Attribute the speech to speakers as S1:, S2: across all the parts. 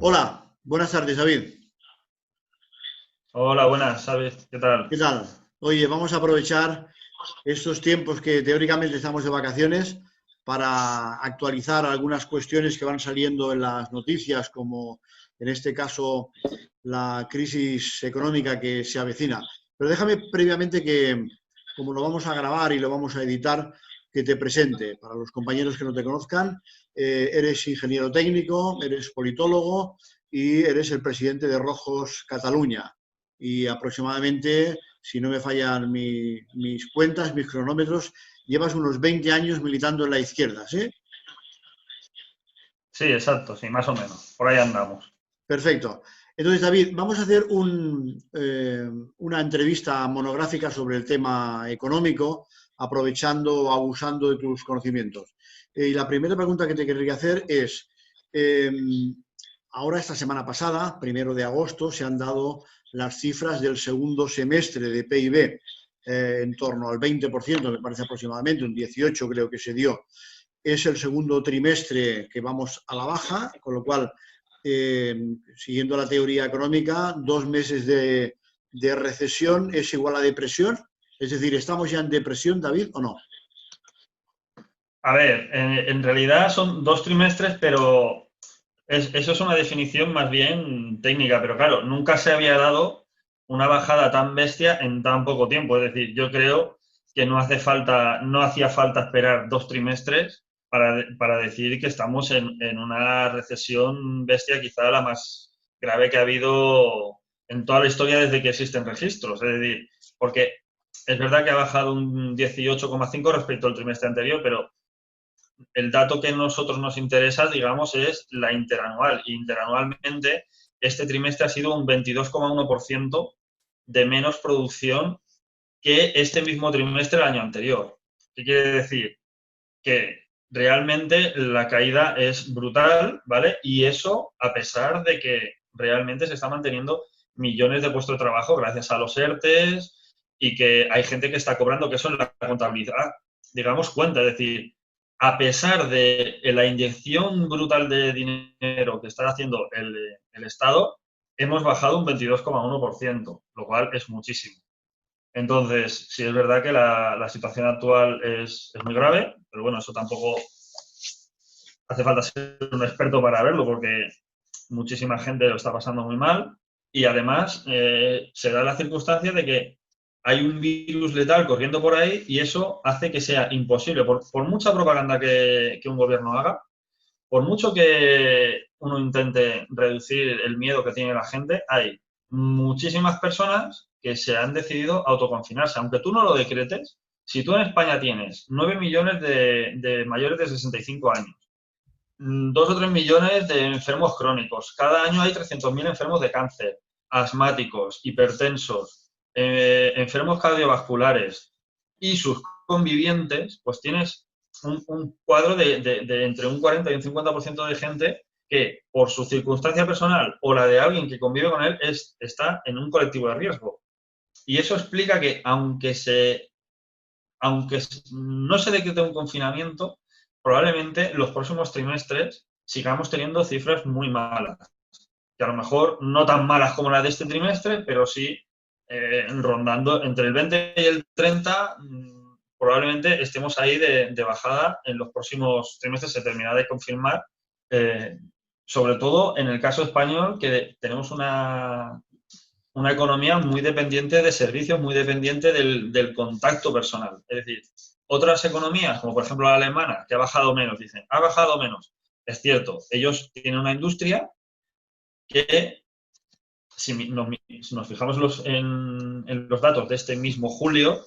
S1: Hola, buenas tardes, David.
S2: Hola, buenas, ¿sabes? ¿Qué
S1: ¿Qué
S2: tal?
S1: tal? Oye, vamos a aprovechar estos tiempos que teóricamente estamos de vacaciones para actualizar algunas cuestiones que van saliendo en las noticias, como en este caso la crisis económica que se avecina. Pero déjame previamente que, como lo vamos a grabar y lo vamos a editar, que te presente. Para los compañeros que no te conozcan, eres ingeniero técnico, eres politólogo y eres el presidente de Rojos Cataluña. Y aproximadamente, si no me fallan mis cuentas, mis cronómetros, llevas unos 20 años militando en la izquierda, ¿sí?
S2: Sí, exacto, sí, más o menos. Por ahí andamos.
S1: Perfecto. Entonces, David, vamos a hacer una entrevista monográfica sobre el tema económico, aprovechando, abusando de tus conocimientos. Y la primera pregunta que te querría hacer es, eh, ahora esta semana pasada, 1 de agosto, se han dado las cifras del segundo semestre de PIB, en torno al 20%, me parece aproximadamente, un 18 creo que se dio. Es el segundo trimestre que vamos a la baja, con lo cual, eh, siguiendo la teoría económica, 2 meses de recesión es igual a depresión. Es decir, ¿estamos ya en depresión, David, o no?
S2: A ver, en realidad son 2 trimestres, pero eso es una definición más bien técnica, pero claro, nunca se había dado una bajada tan bestia en tan poco tiempo. Es decir, yo creo que no hacía falta esperar 2 trimestres para decir que estamos en una recesión bestia, quizá la más grave que ha habido en toda la historia desde que existen registros. Es decir, porque es verdad que ha bajado un 18,5 respecto al trimestre anterior, pero el dato que a nosotros nos interesa, digamos, es la interanual. Interanualmente, este trimestre ha sido un 22,1% de menos producción que este mismo trimestre del año anterior. ¿Qué quiere decir? Que realmente la caída es brutal, ¿vale? Y eso a pesar de que realmente se está manteniendo millones de puestos de trabajo gracias a los ERTES y que hay gente que está cobrando, que eso en la contabilidad, digamos, cuenta. Es decir, a pesar de la inyección brutal de dinero que está haciendo el Estado, hemos bajado un 22,1%, lo cual es muchísimo. Entonces, sí es verdad que la situación actual es muy grave, pero bueno, eso tampoco hace falta ser un experto para verlo, porque muchísima gente lo está pasando muy mal y además se da la circunstancia de que hay un virus letal corriendo por ahí y eso hace que sea imposible, por mucha propaganda que un gobierno haga, por mucho que uno intente reducir el miedo que tiene la gente, hay muchísimas personas que se han decidido autoconfinarse. Aunque tú no lo decretes, si tú en España tienes 9 millones de mayores de 65 años, 2 o 3 millones de enfermos crónicos, cada año hay 300.000 enfermos de cáncer, asmáticos, hipertensos, enfermos cardiovasculares y sus convivientes, pues tienes un cuadro de entre un 40 y un 50% de gente que por su circunstancia personal o la de alguien que convive con él está en un colectivo de riesgo. Y eso explica que aunque no se decrete un confinamiento, probablemente los próximos trimestres sigamos teniendo cifras muy malas. Que a lo mejor no tan malas como las de este trimestre, pero sí rondando entre el 20 y el 30, probablemente estemos ahí de bajada en los próximos trimestres. Se terminará de confirmar, eh, sobre todo en el caso español, que tenemos una economía muy dependiente de servicios, muy dependiente del contacto personal. Es decir, otras economías, como por ejemplo la alemana, que ha bajado menos, dicen, ha bajado menos. Es cierto, ellos tienen una industria que, si nos fijamos en los datos de este mismo julio,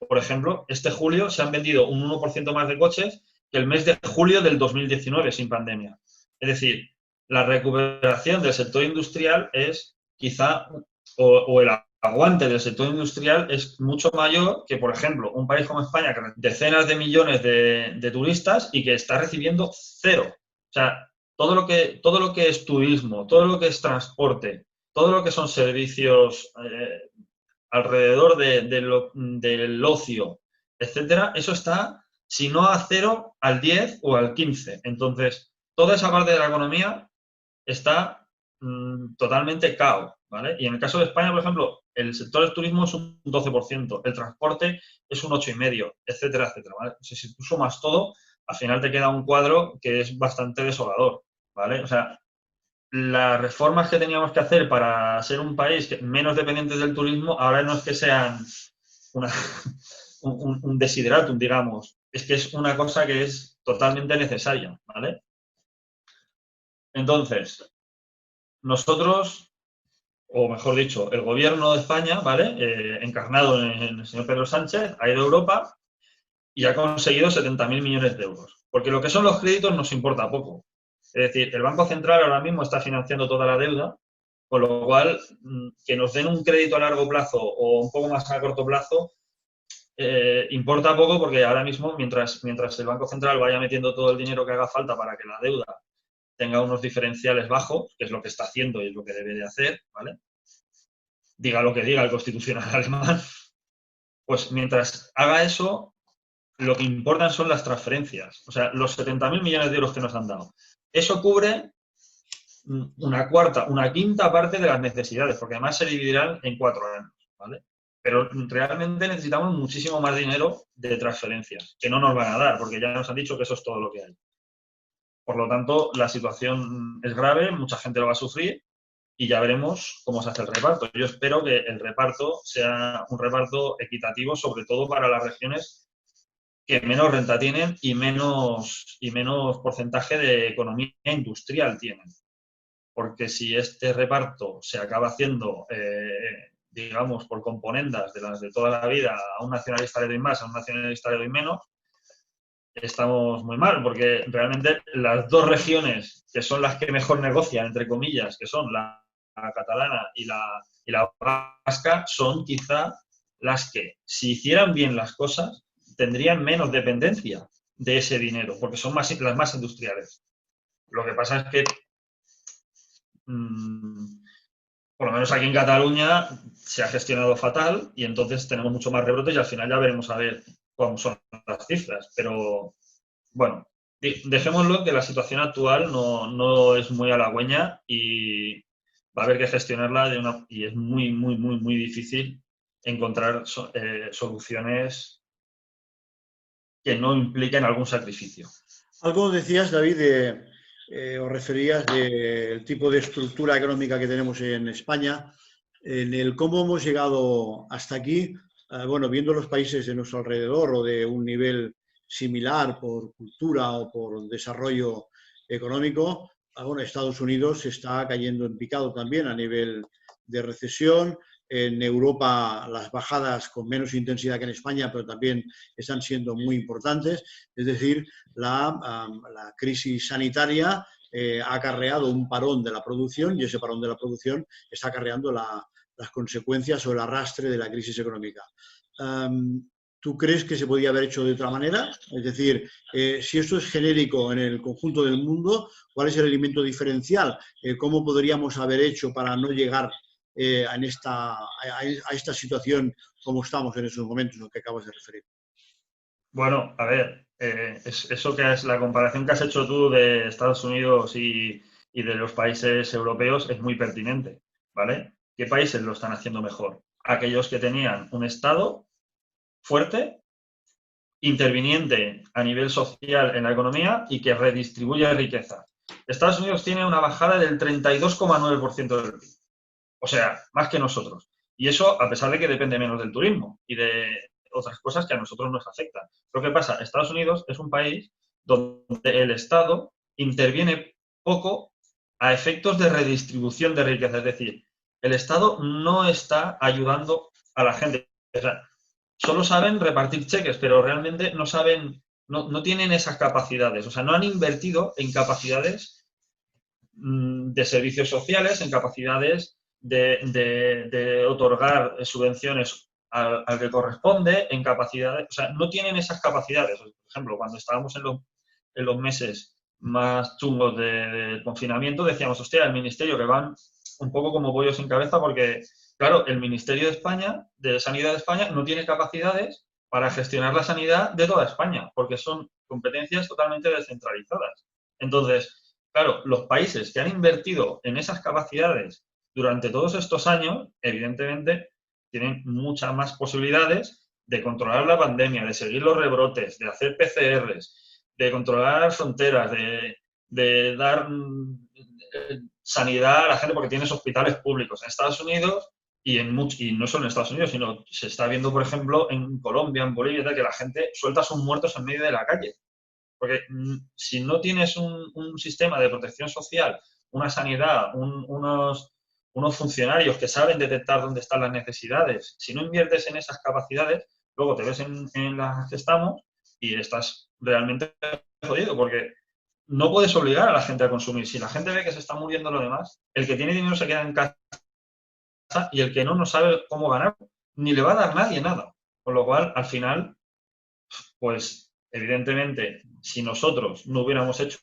S2: por ejemplo, este julio se han vendido un 1% más de coches que el mes de julio del 2019 sin pandemia. Es decir, la recuperación del sector industrial es quizá, o el aguante del sector industrial es mucho mayor que, por ejemplo, un país como España, que decenas de millones de turistas y que está recibiendo cero. O sea, todo lo que es turismo, todo lo que es transporte, todo lo que son servicios alrededor del ocio, etcétera, eso está, si no a cero, al 10 o al 15. Entonces, toda esa parte de la economía está totalmente cao, ¿vale? Y en el caso de España, por ejemplo, el sector del turismo es un 12%, el transporte es un 8,5%, etcétera, etcétera, ¿vale? O sea, si tú sumas todo, al final te queda un cuadro que es bastante desolador, ¿vale? O sea, las reformas que teníamos que hacer para ser un país menos dependiente del turismo, ahora no es que sean una, un desideratum, digamos, es que es una cosa que es totalmente necesaria, ¿vale? Entonces, nosotros, o mejor dicho, el gobierno de España, ¿vale? Encarnado en el señor Pedro Sánchez, ha ido a Europa y ha conseguido 70.000 millones de euros. Porque lo que son los créditos nos importa poco. Es decir, el Banco Central ahora mismo está financiando toda la deuda, con lo cual, que nos den un crédito a largo plazo o un poco más a corto plazo, importa poco porque ahora mismo, mientras el Banco Central vaya metiendo todo el dinero que haga falta para que la deuda tenga unos diferenciales bajos, que es lo que está haciendo y es lo que debe de hacer, ¿vale? Diga lo que diga el constitucional alemán, pues mientras haga eso, lo que importan son las transferencias. O sea, los 70.000 millones de euros que nos han dado. Eso cubre una quinta parte de las necesidades, porque además se dividirán en 4 años, ¿vale? Pero realmente necesitamos muchísimo más dinero de transferencias, que no nos van a dar, porque ya nos han dicho que eso es todo lo que hay. Por lo tanto, la situación es grave, mucha gente lo va a sufrir y ya veremos cómo se hace el reparto. Yo espero que el reparto sea un reparto equitativo, sobre todo para las regiones que menos renta tienen y menos porcentaje de economía industrial tienen. Porque si este reparto se acaba haciendo, digamos, por componendas de las de toda la vida, a un nacionalista le doy más, a un nacionalista le doy menos, estamos muy mal, porque realmente las dos regiones que son las que mejor negocian, entre comillas, que son la catalana y la vasca, son quizá las que, si hicieran bien las cosas, tendrían menos dependencia de ese dinero, porque son las más industriales. Lo que pasa es que, por lo menos aquí en Cataluña, se ha gestionado fatal y entonces tenemos mucho más rebrotes y al final ya veremos a ver cómo son las cifras. Pero, bueno, dejémoslo que la situación actual no es muy halagüeña y va a haber que gestionarla y es muy, muy, muy, muy difícil encontrar soluciones que no impliquen algún sacrificio.
S1: Algo decías, David, o referías del tipo de estructura económica que tenemos en España, en el cómo hemos llegado hasta aquí, bueno, viendo los países de nuestro alrededor o de un nivel similar por cultura o por desarrollo económico, bueno, Estados Unidos está cayendo en picado también a nivel de recesión. En Europa las bajadas con menos intensidad que en España, pero también están siendo muy importantes. Es decir, la crisis sanitaria ha acarreado un parón de la producción y ese parón de la producción está acarreando las consecuencias o el arrastre de la crisis económica. ¿Tú crees que se podía haber hecho de otra manera? Es decir, si esto es genérico en el conjunto del mundo, ¿cuál es el elemento diferencial? ¿Cómo podríamos haber hecho para no llegar a esta situación como estamos en esos momentos, lo que acabas de referir?
S2: Bueno, a ver, eso que es la comparación que has hecho tú de Estados Unidos y de los países europeos es muy pertinente, ¿vale? ¿Qué países lo están haciendo mejor? Aquellos que tenían un Estado fuerte, interviniente a nivel social en la economía y que redistribuye riqueza. Estados Unidos tiene una bajada del 32,9% del PIB. O sea, más que nosotros. Y eso a pesar de que depende menos del turismo y de otras cosas que a nosotros nos afectan. Lo que pasa, Estados Unidos es un país donde el Estado interviene poco a efectos de redistribución de riqueza. Es decir, el Estado no está ayudando a la gente. O sea, solo saben repartir cheques, pero realmente no saben, no tienen esas capacidades. O sea, no han invertido en capacidades de servicios sociales, en capacidades de otorgar subvenciones al que corresponde, en capacidades, o sea, no tienen esas capacidades. Por ejemplo, cuando estábamos en los meses más chungos de confinamiento, decíamos, hostia, el ministerio que van un poco como pollos sin cabeza porque, claro, el Ministerio de España, de Sanidad de España, no tiene capacidades para gestionar la sanidad de toda España, porque son competencias totalmente descentralizadas. Entonces, claro, los países que han invertido en esas capacidades durante todos estos años, evidentemente, tienen muchas más posibilidades de controlar la pandemia, de seguir los rebrotes, de hacer PCRs, de controlar fronteras, de dar sanidad a la gente porque tienes hospitales públicos. En Estados Unidos y no solo en Estados Unidos, sino se está viendo, por ejemplo, en Colombia, en Bolivia, que la gente suelta a sus muertos en medio de la calle. Porque si no tienes un sistema de protección social, una sanidad, unos funcionarios que saben detectar dónde están las necesidades, si no inviertes en esas capacidades, luego te ves en las que estamos y estás realmente jodido, porque no puedes obligar a la gente a consumir. Si la gente ve que se está muriendo lo demás, el que tiene dinero se queda en casa y el que no sabe cómo ganar, ni le va a dar nadie nada. Con lo cual, al final, pues evidentemente, si nosotros no hubiéramos hecho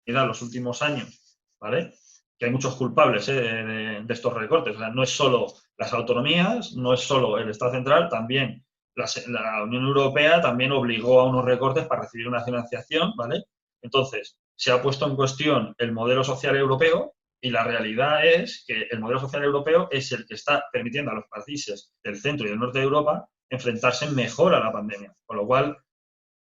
S2: en los últimos años, ¿vale? Que hay muchos culpables de estos recortes. O sea, no es solo las autonomías, no es solo el Estado central, también la Unión Europea también obligó a unos recortes para recibir una financiación, ¿vale? Entonces, se ha puesto en cuestión el modelo social europeo y la realidad es que el modelo social europeo es el que está permitiendo a los países del centro y del norte de Europa enfrentarse mejor a la pandemia. Con lo cual,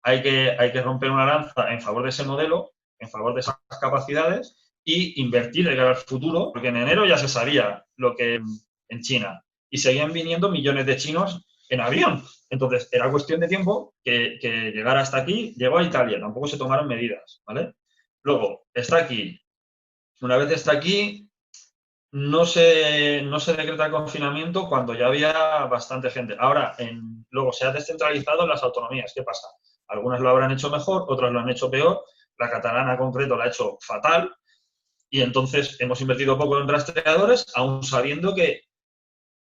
S2: hay que romper una lanza en favor de ese modelo, en favor de esas capacidades y invertir de cara al futuro, porque en enero ya se sabía lo que en China y seguían viniendo millones de chinos en avión. Entonces, era cuestión de tiempo que llegara hasta aquí, llegó a Italia, tampoco se tomaron medidas, ¿vale? Luego, está aquí. Una vez está aquí, no se decreta el confinamiento cuando ya había bastante gente. Ahora, luego se ha descentralizado en las autonomías. ¿Qué pasa? Algunas lo habrán hecho mejor, otras lo han hecho peor. La catalana en concreto la ha hecho fatal. Y entonces hemos invertido poco en rastreadores, aún sabiendo que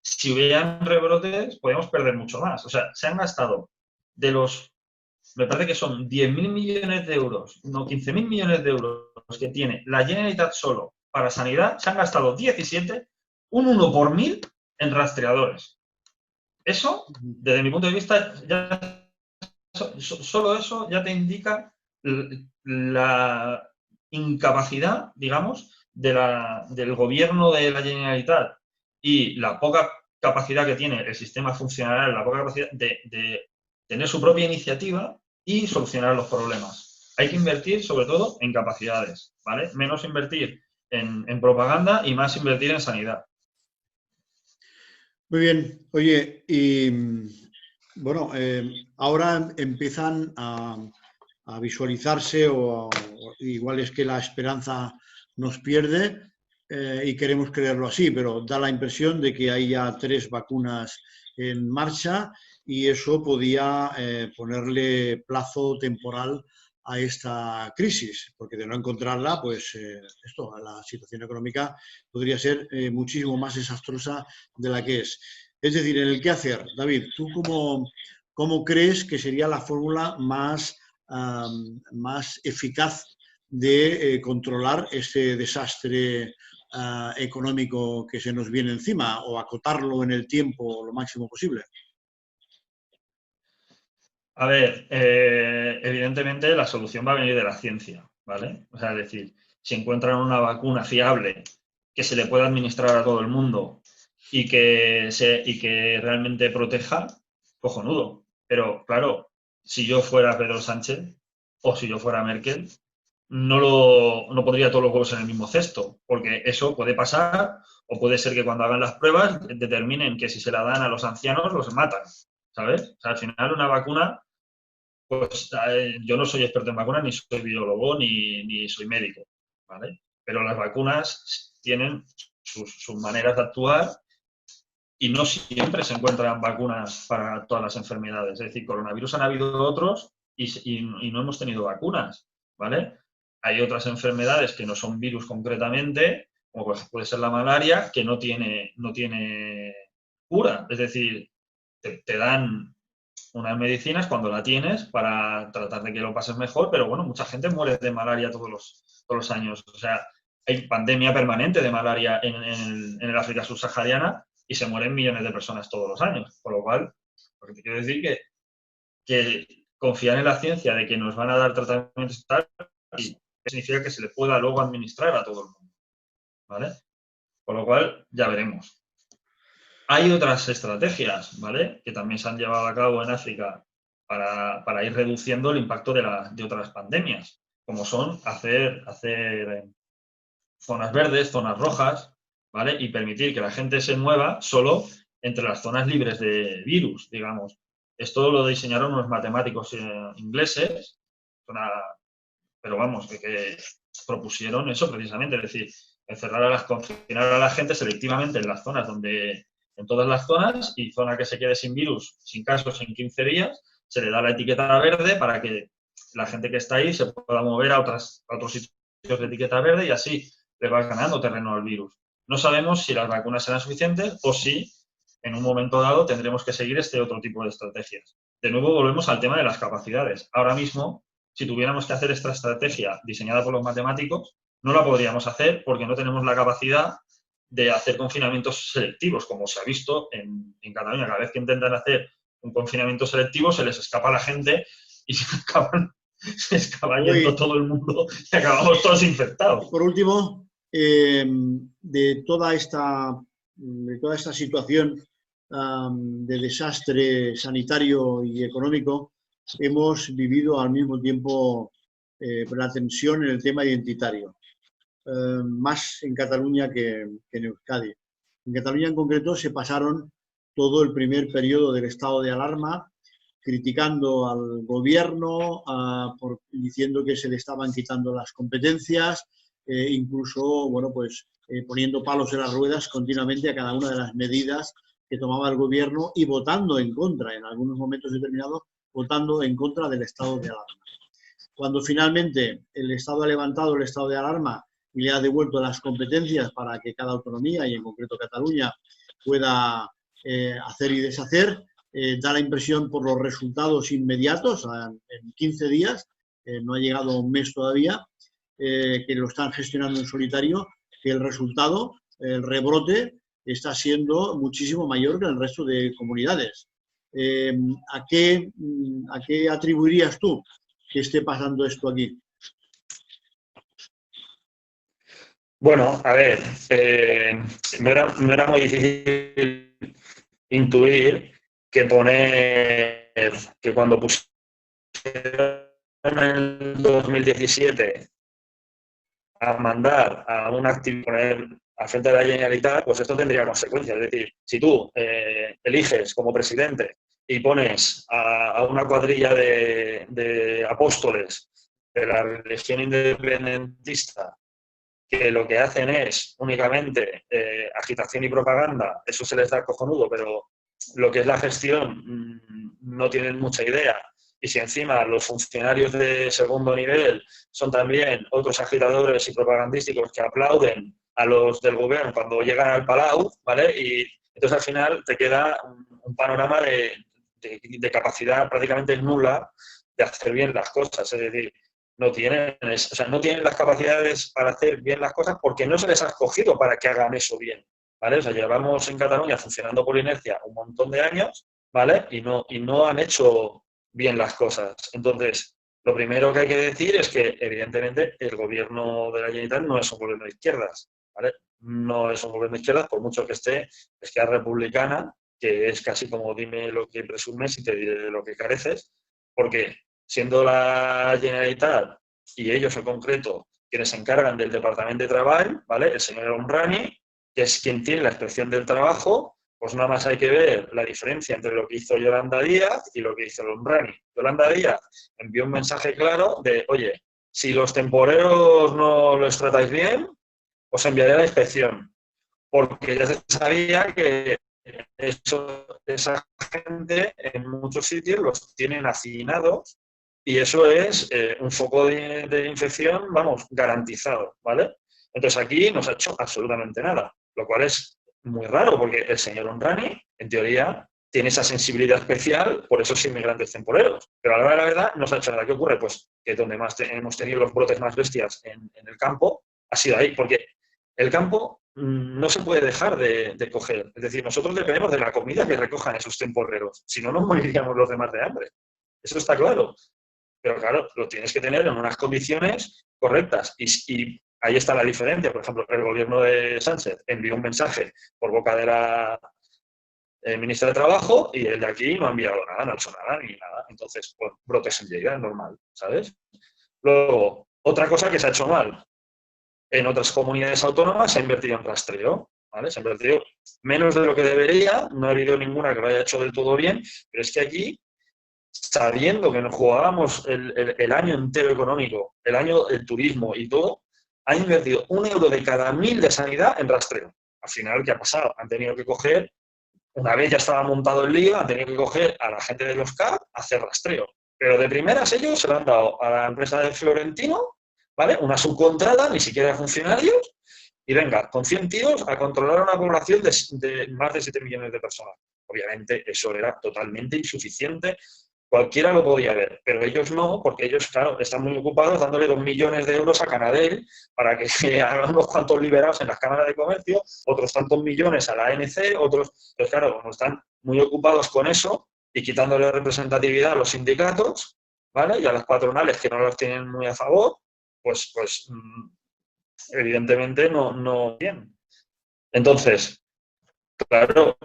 S2: si hubieran rebrotes podemos perder mucho más. O sea, se han gastado me parece que son 10.000 millones de euros, no 15.000 millones de euros que tiene la Generalitat solo para sanidad, se han gastado 17, un 1 por 1000 en rastreadores. Eso, desde mi punto de vista, solo eso ya te indica la incapacidad, digamos, del gobierno de la Generalitat y la poca capacidad que tiene el sistema funcional, la poca capacidad de tener su propia iniciativa y solucionar los problemas. Hay que invertir, sobre todo, en capacidades, ¿vale? Menos invertir en propaganda y más invertir en sanidad.
S1: Muy bien. Oye, y bueno, ahora empiezan a visualizarse o igual es que la esperanza nos pierde y queremos creerlo así, pero da la impresión de que hay ya 3 vacunas en marcha y eso podía ponerle plazo temporal a esta crisis, porque de no encontrarla, pues la situación económica podría ser muchísimo más desastrosa de la que es. Es decir, en el qué hacer, David, ¿tú cómo crees que sería la fórmula más eficaz de controlar este desastre económico que se nos viene encima o acotarlo en el tiempo lo máximo posible?
S2: A ver, evidentemente la solución va a venir de la ciencia, ¿vale? O sea, es decir, si encuentran una vacuna fiable que se le pueda administrar a todo el mundo y que realmente proteja, cojonudo. Pero, claro, si yo fuera Pedro Sánchez o si yo fuera Merkel, no pondría todos los huevos en el mismo cesto, porque eso puede pasar o puede ser que cuando hagan las pruebas determinen que si se la dan a los ancianos los matan, ¿sabes? O sea, al final una vacuna, pues yo no soy experto en vacunas, ni soy biólogo, ni soy médico, ¿vale? Pero las vacunas tienen sus maneras de actuar y no siempre se encuentran vacunas para todas las enfermedades. Es decir, coronavirus han habido otros y no hemos tenido vacunas, ¿vale? Hay otras enfermedades que no son virus concretamente, como puede ser la malaria, que no tiene cura. Es decir, te dan unas medicinas cuando la tienes para tratar de que lo pases mejor, pero bueno, mucha gente muere de malaria todos los años. O sea, hay pandemia permanente de malaria en el África subsahariana y se mueren millones de personas todos los años. Por lo cual, lo que te quiero decir que confiar en la ciencia de que nos van a dar tratamientos tal, y significa que se le pueda luego administrar a todo el mundo, ¿vale? Con lo cual, ya veremos. Hay otras estrategias, ¿vale?, que también se han llevado a cabo en África para ir reduciendo el impacto de otras pandemias, como son hacer zonas verdes, zonas rojas, ¿vale?, y permitir que la gente se mueva solo entre las zonas libres de virus, digamos. Esto lo diseñaron unos matemáticos ingleses, pero vamos, que propusieron eso precisamente, es decir, confinar a la gente selectivamente en las zonas en todas las zonas, y zona que se quede sin virus, sin casos en 15 días, se le da la etiqueta verde para que la gente que está ahí se pueda mover a otros sitios de etiqueta verde y así le vas ganando terreno al virus. No sabemos si las vacunas serán suficientes o si en un momento dado tendremos que seguir este otro tipo de estrategias. De nuevo volvemos al tema de las capacidades. Ahora mismo, si tuviéramos que hacer esta estrategia diseñada por los matemáticos, no la podríamos hacer porque no tenemos la capacidad de hacer confinamientos selectivos, como se ha visto en Cataluña. Cada vez que intentan hacer un confinamiento selectivo se les escapa a la gente y se acaba yendo todo el mundo y acabamos todos infectados.
S1: Por último, de toda esta situación de desastre sanitario y económico, hemos vivido al mismo tiempo la tensión en el tema identitario, más en Cataluña que en Euskadi. En Cataluña en concreto se pasaron todo el primer periodo del estado de alarma criticando al gobierno, diciendo que se le estaban quitando las competencias, incluso bueno, pues, poniendo palos en las ruedas continuamente a cada una de las medidas que tomaba el gobierno y votando en contra, en algunos momentos determinados, votando en contra del estado de alarma. Cuando finalmente el Estado ha levantado el estado de alarma y le ha devuelto las competencias para que cada autonomía, y en concreto Cataluña, pueda hacer y deshacer, da la impresión por los resultados inmediatos, en 15 días, no ha llegado un mes todavía, que lo están gestionando en solitario, que el resultado, el rebrote, está siendo muchísimo mayor que en el resto de comunidades. ¿A qué atribuirías tú que esté pasando esto aquí?
S3: Bueno, a ver, no era muy difícil intuir que cuando pusieron en el 2017 a mandar a un activista poner al frente de la Generalitat, pues esto tendría consecuencias. Es decir, si tú eliges como presidente y pones a una cuadrilla de apóstoles de la religión independentista que lo que hacen es únicamente agitación y propaganda, eso se les da cojonudo, pero lo que es la gestión no tienen mucha idea. Y si encima los funcionarios de segundo nivel son también otros agitadores y propagandísticos que aplauden a los del gobierno cuando llegan al Palau, ¿vale? Y entonces al final te queda un panorama de capacidad prácticamente nula de hacer bien las cosas. Es decir, no tienen las capacidades para hacer bien las cosas porque no se les ha escogido para que hagan eso bien, ¿vale? O sea, llevamos en Cataluña funcionando por inercia un montón de años, ¿vale? Y no han hecho bien las cosas. Entonces, lo primero que hay que decir es que, evidentemente, el gobierno de la Generalitat no es un gobierno de izquierdas, ¿vale? No es un gobierno de izquierdas, por mucho que esté Esquerra Republicana, que es casi como dime lo que presumes y te diré lo que careces, porque siendo la Generalitat y ellos en concreto quienes se encargan del Departamento de Trabajo, ¿vale? El señor El Homrani, que es quien tiene la inspección del trabajo, pues nada más hay que ver la diferencia entre lo que hizo Yolanda Díaz y lo que hizo El Homrani. Yolanda Díaz envió un mensaje claro de, oye, si los temporeros no los tratáis bien, os enviaré a la inspección. Porque ya se sabía que esa gente en muchos sitios los tienen hacinados y eso es un foco de infección, vamos, garantizado, ¿vale? Entonces aquí no se ha hecho absolutamente nada, lo cual es muy raro porque el señor Homrani, en teoría, tiene esa sensibilidad especial por esos inmigrantes temporeros. Pero a la hora de la verdad no se ha hecho nada. ¿Qué ocurre? Pues que donde más hemos tenido los brotes más bestias en el campo ha sido ahí, porque el campo no se puede dejar de coger. Es decir, nosotros dependemos de la comida que recojan esos temporeros. Si no, nos moriríamos los demás de hambre. Eso está claro. pero claro, lo tienes que tener en unas condiciones correctas. Y ahí está la diferencia. Por ejemplo, el gobierno de Sánchez envió un mensaje por boca de la ministra de Trabajo y el de aquí no ha enviado nada, no ha hecho nada ni nada. Entonces, pues, brotes en Lleida, es normal, ¿sabes? Luego, otra cosa que se ha hecho mal. En otras comunidades autónomas se ha invertido en rastreo, ¿vale? Se ha invertido menos de lo que debería, no ha habido ninguna que lo haya hecho del todo bien, pero es que aquí, sabiendo que nos jugábamos el año entero económico, el año del turismo y todo, han invertido 1 euro de cada 1000 de sanidad en rastreo. Al final, ¿qué ha pasado? Han tenido que coger, una vez ya estaba montado el lío, han tenido que coger a la gente de los CAP a hacer rastreo. Pero de primeras ellos se lo han dado a la empresa de Florentino, ¿vale? Una subcontrata, ni siquiera funcionarios, y venga, con 100 tíos a controlar una población de más de 7 millones de personas. Obviamente eso era totalmente insuficiente, cualquiera lo podía ver, pero ellos no, porque ellos, claro, están muy ocupados dándole 2 millones de euros a Canadell para que hagan unos cuantos liberados en las cámaras de comercio, otros tantos millones a la ANC, otros, pues claro, como están muy ocupados con eso y quitándole representatividad a los sindicatos, ¿vale? Y a las patronales que no los tienen muy a favor, pues evidentemente no bien. Entonces, claro,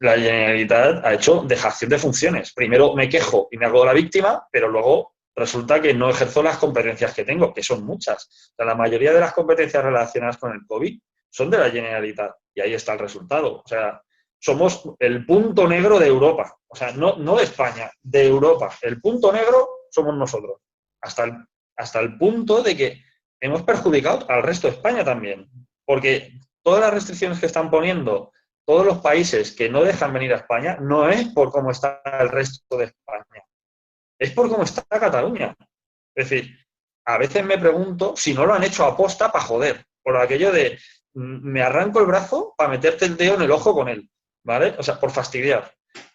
S3: la Generalitat ha hecho dejación de funciones. Primero me quejo y me hago la víctima, pero luego resulta que no ejerzo las competencias que tengo, que son muchas. O sea, la mayoría de las competencias relacionadas con el COVID son de la Generalitat y ahí está el resultado. O sea, somos el punto negro de Europa. O sea, no de España, de Europa. El punto negro somos nosotros. Hasta el punto de que hemos perjudicado al resto de España también. Porque todas las restricciones que están poniendo todos los países que no dejan venir a España no es por cómo está el resto de España, es por cómo está Cataluña. Es decir, a veces me pregunto si no lo han hecho a posta para joder, por aquello de me arranco el brazo para meterte el dedo en el ojo con él, ¿vale? O sea, por fastidiar.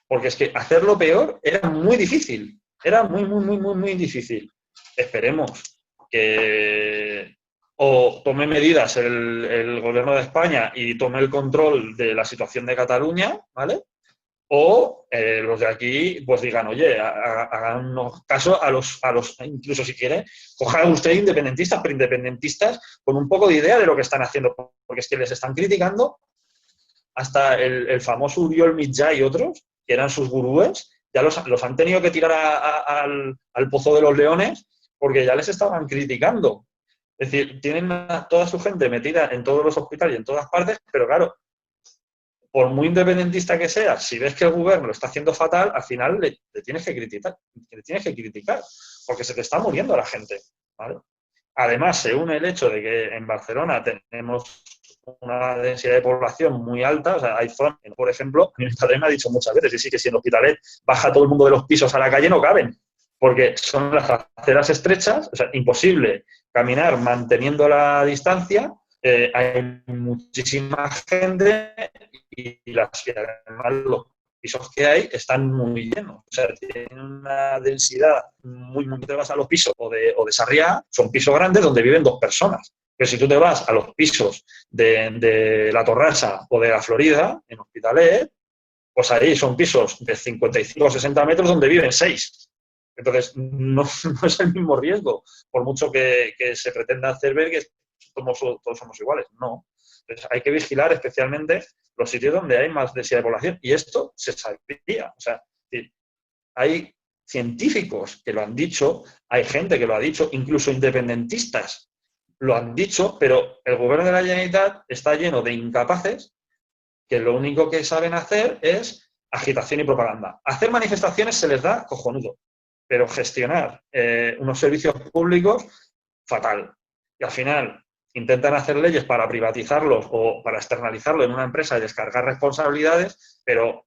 S3: Porque es que hacerlo peor era muy difícil, era muy difícil. Esperemos que o tome medidas el gobierno de España y tome el control de la situación de Cataluña, ¿vale? O los de aquí pues digan, oye, hagan caso a los, incluso si quiere, cojan usted independentistas, pero independentistas con un poco de idea de lo que están haciendo, porque es que les están criticando hasta el famoso Uriol Mitjà y otros, que eran sus gurúes, ya los han tenido que tirar al Pozo de los Leones porque ya les estaban criticando. Es decir, tienen a toda su gente metida en todos los hospitales y en todas partes, pero claro, por muy independentista que seas, si ves que el gobierno lo está haciendo fatal, al final le tienes que criticar, porque se te está muriendo la gente, ¿vale? Además, se une el hecho de que en Barcelona tenemos una densidad de población muy alta, o sea, hay zonas, por ejemplo, mi padre me ha dicho muchas veces, y sí que si en Hospitalet baja todo el mundo de los pisos a la calle, no caben, porque son las aceras estrechas, o sea, imposible caminar manteniendo la distancia, hay muchísima gente y además los pisos que hay están muy llenos. O sea, tienen una densidad muy te vas a los pisos o de Sarriá, son pisos grandes donde viven 2 personas. Pero si tú te vas a los pisos de La Torrasa o de La Florida, en Hospitalet, pues ahí son pisos de 55 o 60 metros donde viven 6. Entonces, no es el mismo riesgo, por mucho que se pretenda hacer ver que todos somos iguales. No. Entonces, hay que vigilar especialmente los sitios donde hay más densidad de población. Y esto se sabía. O sea, hay científicos que lo han dicho, hay gente que lo ha dicho, incluso independentistas lo han dicho, pero el gobierno de la Generalitat está lleno de incapaces que lo único que saben hacer es agitación y propaganda. Hacer manifestaciones se les da cojonudo, pero gestionar unos servicios públicos, fatal. Y al final intentan hacer leyes para privatizarlos o para externalizarlo en una empresa y descargar responsabilidades, pero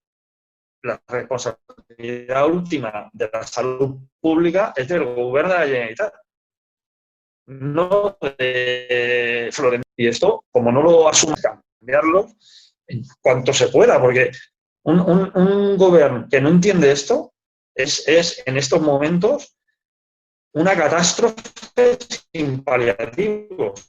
S3: la responsabilidad última de la salud pública es del gobierno de la Generalitat, no de Florentino. Y esto, como no lo asume, cambiarlo en cuanto se pueda, porque un gobierno que no entiende esto es en estos momentos una catástrofe sin paliativos.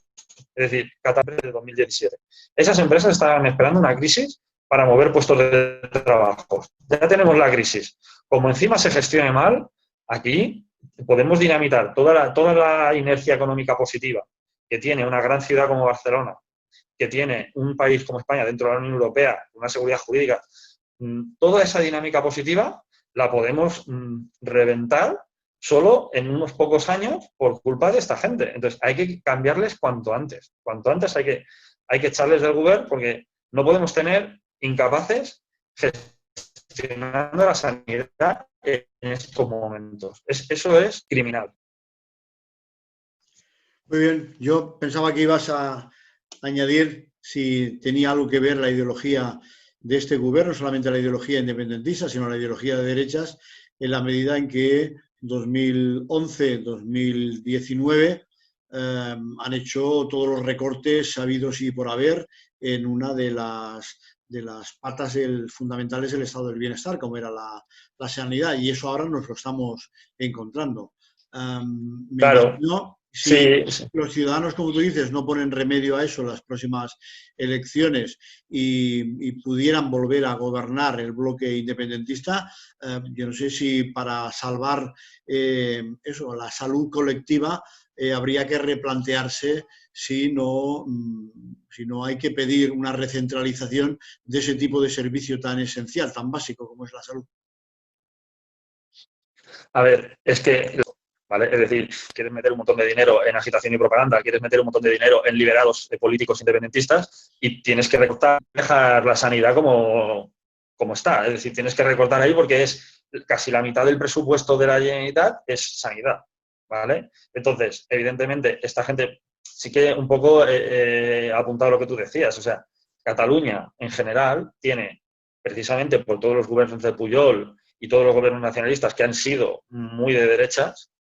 S3: Es decir, catástrofe de 2017. Esas empresas estaban esperando una crisis para mover puestos de trabajo. Ya tenemos la crisis. como encima se gestione mal, aquí podemos dinamitar toda la inercia económica positiva que tiene una gran ciudad como Barcelona, que tiene un país como España dentro de la Unión Europea, una seguridad jurídica. Toda esa dinámica positiva la podemos reventar solo en unos pocos años por culpa de esta gente. Entonces, hay que cambiarles cuanto antes. Cuanto antes hay que echarles del gobierno, porque no podemos tener incapaces gestionando la sanidad en estos momentos. Eso es criminal.
S1: Muy bien, yo pensaba que ibas a añadir si tenía algo que ver la ideología de este gobierno, no solamente la ideología independentista, sino la ideología de derechas, en la medida en que 2011-2019 han hecho todos los recortes habidos y por haber en una de las patas fundamentales del estado del bienestar, como era la sanidad, y eso ahora nos lo estamos encontrando. Me
S3: Claro.
S1: imagino,
S3: Sí.
S1: los ciudadanos, como tú dices, no ponen remedio a eso en las próximas elecciones y pudieran volver a gobernar el bloque independentista, yo no sé si para salvar eso, la salud colectiva, habría que replantearse si no hay que pedir una recentralización de ese tipo de servicio tan esencial, tan básico como es la salud.
S3: A ver, es que, ¿vale? Es decir, quieres meter un montón de dinero en agitación y propaganda, quieres meter un montón de dinero en liberados políticos independentistas y tienes que recortar, dejar la sanidad como está. Es decir, tienes que recortar ahí porque es casi la mitad del presupuesto de la Generalitat es sanidad, ¿vale? Entonces, evidentemente, esta gente sí que un poco ha apuntado lo que tú decías. O sea, Cataluña, en general, tiene, precisamente por todos los gobiernos de Pujol y todos los gobiernos nacionalistas que han sido muy de derechas,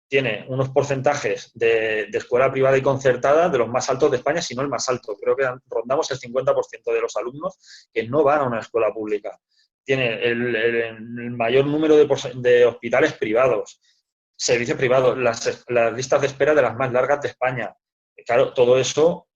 S3: tiene unos porcentajes de escuela privada y concertada de los más altos de España, si no el más alto. Creo que rondamos el 50% de los alumnos que no van a una escuela pública. Tiene el mayor número de hospitales privados, servicios privados, las listas de espera de las más largas de España. Claro, todo eso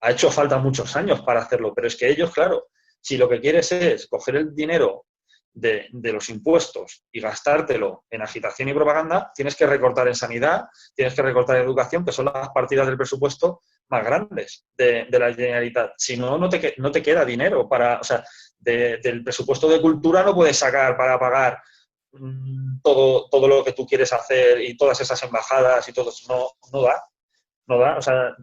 S3: ha hecho falta muchos años para hacerlo, pero es que ellos, claro, si lo que quieres es coger el dinero de los impuestos y gastártelo en agitación y propaganda, tienes que recortar en sanidad, tienes que recortar en educación, que son las partidas del presupuesto más grandes de la Generalitat. Si no, no te queda dinero para, o sea, del presupuesto de cultura no puedes sacar para pagar todo lo que tú quieres hacer y todas esas embajadas y todo eso. No da. O sea,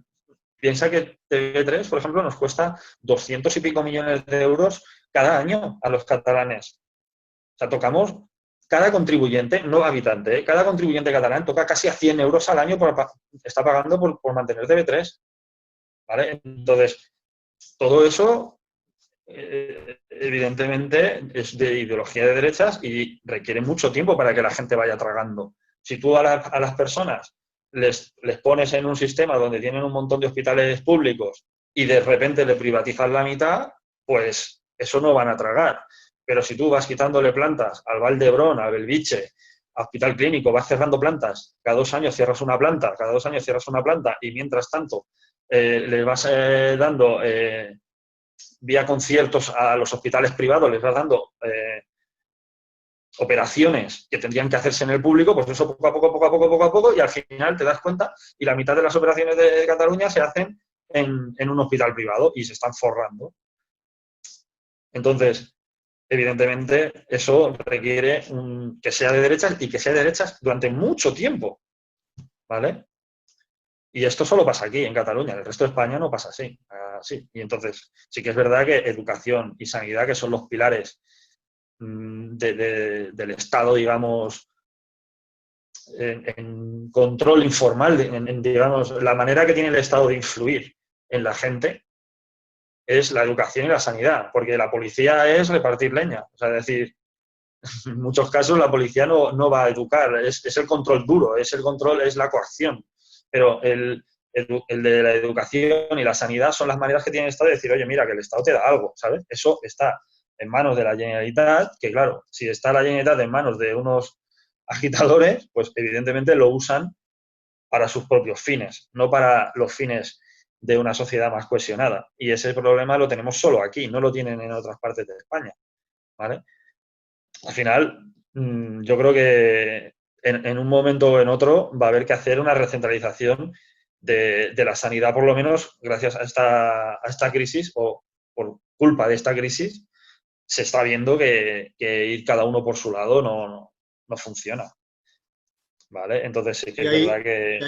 S3: piensa que TV3, por ejemplo, nos cuesta 200 y pico millones de euros cada año a los catalanes. O sea, tocamos cada contribuyente, no habitante, cada contribuyente catalán toca casi a 100 euros al año, está pagando por mantener TV3. ¿Vale? Entonces, todo eso, evidentemente, es de ideología de derechas y requiere mucho tiempo para que la gente vaya tragando. Si tú a las personas les pones en un sistema donde tienen un montón de hospitales públicos y de repente le privatizas la mitad, pues eso no van a tragar. Pero si tú vas quitándole plantas al Vall d'Hebron, al Bellvitge, al Hospital Clínico, vas cerrando plantas, cada 2 años cierras una planta, cada 2 años cierras una planta y mientras tanto les vas dando vía conciertos a los hospitales privados, les vas dando operaciones que tendrían que hacerse en el público, pues eso poco a poco, y al final te das cuenta y la mitad de las operaciones de Cataluña se hacen en un hospital privado y se están forrando. Entonces, evidentemente, eso requiere que sea de derechas y que sea de derechas durante mucho tiempo, ¿vale? Y esto solo pasa aquí, en Cataluña. En el resto de España no pasa así. Y entonces, sí que es verdad que educación y sanidad, que son los pilares del Estado, digamos, en control informal, digamos, la manera que tiene el Estado de influir en la gente es la educación y la sanidad, porque la policía es repartir leña. O sea, es decir, en muchos casos la policía no va a educar, es el control duro, es la coacción. Pero el de la educación y la sanidad son las maneras que tiene el Estado de decir, oye, mira, que el Estado te da algo, ¿sabes? Eso está en manos de la Generalitat, que claro, si está la Generalitat en manos de unos agitadores, pues evidentemente lo usan para sus propios fines, no para los fines de una sociedad más cohesionada. Y ese problema lo tenemos solo aquí, no lo tienen en otras partes de España, ¿vale? Al final, yo creo que en un momento o en otro va a haber que hacer una recentralización de la sanidad, por lo menos gracias a esta crisis o por culpa de esta crisis, se está viendo que ir cada uno por su lado no funciona. ¿Vale? Entonces sí que es verdad que...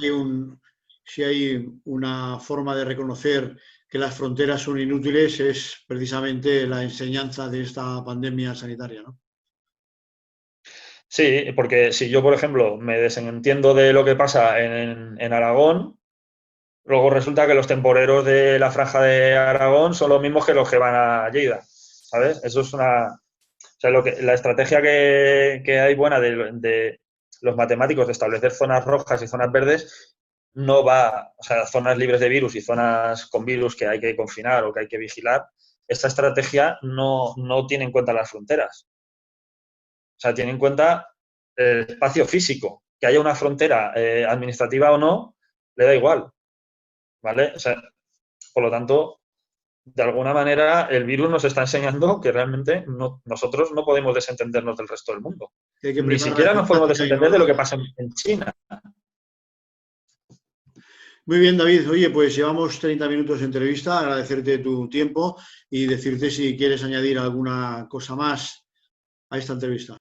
S1: Si hay una forma de reconocer que las fronteras son inútiles, es precisamente la enseñanza de esta pandemia sanitaria, ¿no?
S3: Sí, porque si yo, por ejemplo, me desentiendo de lo que pasa en Aragón, luego resulta que los temporeros de la franja de Aragón son los mismos que los que van a Lleida, ¿sabes? Eso es una... O sea, la estrategia que hay buena de los matemáticos de establecer zonas rojas y zonas verdes no va, o sea, zonas libres de virus y zonas con virus que hay que confinar o que hay que vigilar, esta estrategia no tiene en cuenta las fronteras. O sea, tiene en cuenta el espacio físico. Que haya una frontera administrativa o no, le da igual. ¿Vale? O sea, por lo tanto, de alguna manera, el virus nos está enseñando que realmente nosotros no podemos desentendernos del resto del mundo. Ni siquiera nos podemos desentender de lo que pasa en China.
S1: Muy bien, David. Oye, pues llevamos 30 minutos de entrevista. Agradecerte tu tiempo y decirte si quieres añadir alguna cosa más a esta entrevista.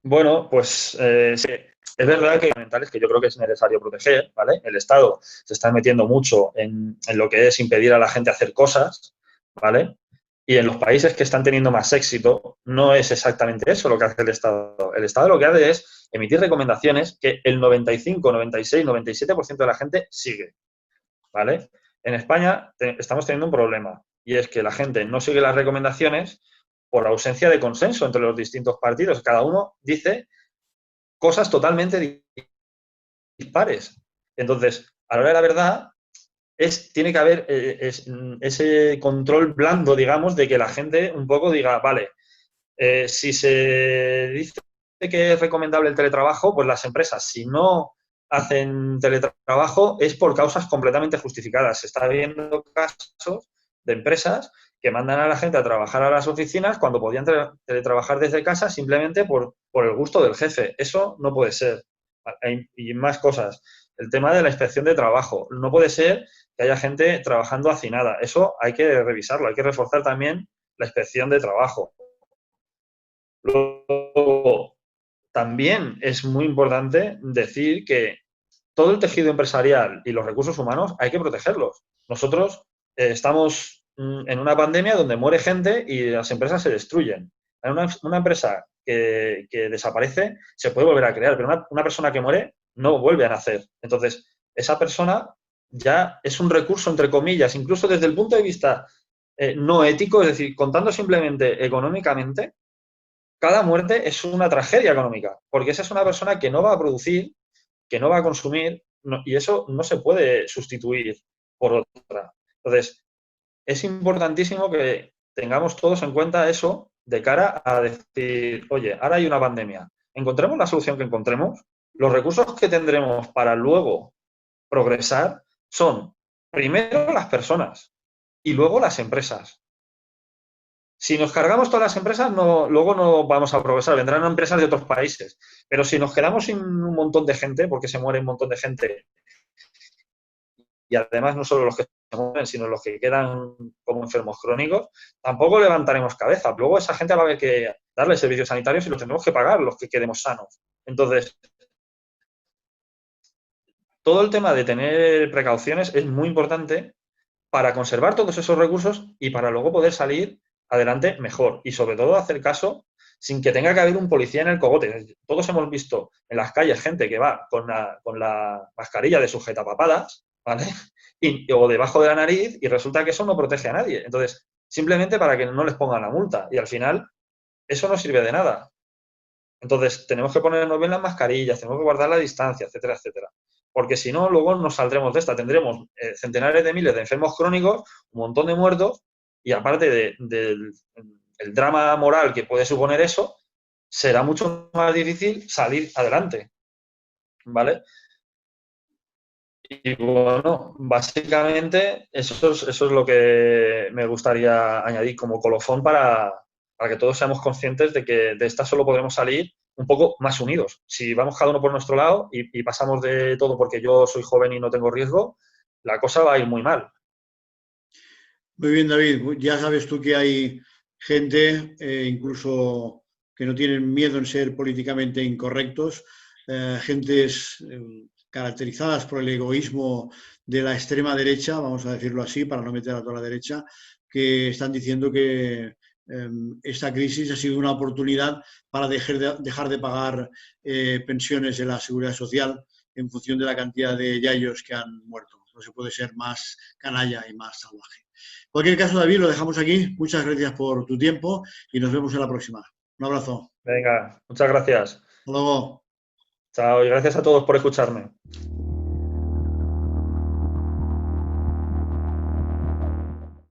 S3: Bueno, pues sí. Es verdad que fundamentales que yo creo que es necesario proteger, ¿vale? El Estado se está metiendo mucho en lo que es impedir a la gente hacer cosas, ¿vale? Y en los países que están teniendo más éxito no es exactamente eso lo que hace el Estado. El Estado lo que hace es emitir recomendaciones que el 95, 96, 97% de la gente sigue, ¿vale? En España estamos teniendo un problema y es que la gente no sigue las recomendaciones por ausencia de consenso entre los distintos partidos. Cada uno dice cosas totalmente dispares. Entonces, a la hora de la verdad, tiene que haber ese control blando, digamos, de que la gente un poco diga, vale, si se dice que es recomendable el teletrabajo, pues las empresas, si no hacen teletrabajo, es por causas completamente justificadas. Se está viendo casos de empresas que mandan a la gente a trabajar a las oficinas cuando podían teletrabajar desde casa simplemente por el gusto del jefe. Eso no puede ser. Y más cosas. El tema de la inspección de trabajo. No puede ser que haya gente trabajando hacinada. Eso hay que revisarlo. Hay que reforzar también la inspección de trabajo. Luego, también es muy importante decir que todo el tejido empresarial y los recursos humanos hay que protegerlos. Nosotros estamos en una pandemia donde muere gente y las empresas se destruyen. Una empresa que desaparece se puede volver a crear, pero una persona que muere no vuelve a nacer. Entonces, esa persona ya es un recurso, entre comillas, incluso desde el punto de vista no ético, es decir, contando simplemente económicamente, cada muerte es una tragedia económica, porque esa es una persona que no va a producir, que no va a consumir, y eso no se puede sustituir por otra. Entonces, es importantísimo que tengamos todos en cuenta eso de cara a decir, oye, ahora hay una pandemia, encontremos la solución que encontremos, los recursos que tendremos para luego progresar son primero las personas y luego las empresas. Si nos cargamos todas las empresas, luego no vamos a progresar, vendrán empresas de otros países. Pero si nos quedamos sin un montón de gente, porque se muere un montón de gente, y además no solo los que se mueren, sino los que quedan como enfermos crónicos, tampoco levantaremos cabeza. Luego esa gente va a haber que darle servicios sanitarios y los tendremos que pagar los que quedemos sanos. Entonces, todo el tema de tener precauciones es muy importante para conservar todos esos recursos y para luego poder salir adelante mejor. Y sobre todo hacer caso sin que tenga que haber un policía en el cogote. Todos hemos visto en las calles gente que va con la mascarilla de sujetapapadas, ¿vale? O debajo de la nariz y resulta que eso no protege a nadie. Entonces, simplemente para que no les pongan la multa. Y al final, eso no sirve de nada. Entonces, tenemos que ponernos bien las mascarillas, tenemos que guardar la distancia, etcétera, etcétera. Porque si no, luego nos saldremos de esta. Tendremos centenares de miles de enfermos crónicos, un montón de muertos, y aparte del drama moral que puede suponer eso, será mucho más difícil salir adelante. ¿Vale? Y bueno, básicamente eso es lo que me gustaría añadir como colofón para para que todos seamos conscientes de que de esta solo podremos salir un poco más unidos. Si vamos cada uno por nuestro lado y pasamos de todo porque yo soy joven y no tengo riesgo, la cosa va a ir muy mal.
S1: Muy bien, David. Ya sabes tú que hay gente, incluso que no tienen miedo en ser políticamente incorrectos, gentes caracterizadas por el egoísmo de la extrema derecha, vamos a decirlo así, para no meter a toda la derecha, que están diciendo que esta crisis ha sido una oportunidad para dejar de pagar pensiones de la Seguridad Social en función de la cantidad de yayos que han muerto. No se puede ser más canalla y más salvaje. En cualquier caso, David, lo dejamos aquí. Muchas gracias por tu tiempo y nos vemos en la próxima. Un abrazo.
S3: Venga, muchas gracias.
S1: Hasta luego.
S3: Chao y gracias a todos por escucharme.